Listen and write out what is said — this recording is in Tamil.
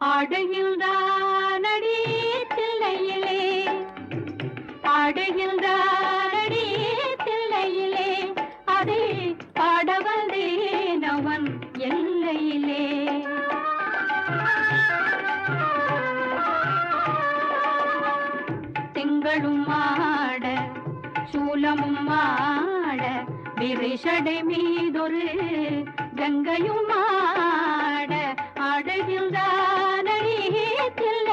ஆடுகின்றானடி தில்லையிலே ஆடுகின்றானடி தில்லையிலே அதை பாட வந்தேன் அவன் எல்லையிலே திங்களும் ஆட சூலமும் ஆட விரிசடை மீதொரு கங்கையும் ஆட ஆடுகின்றானடி தில்லை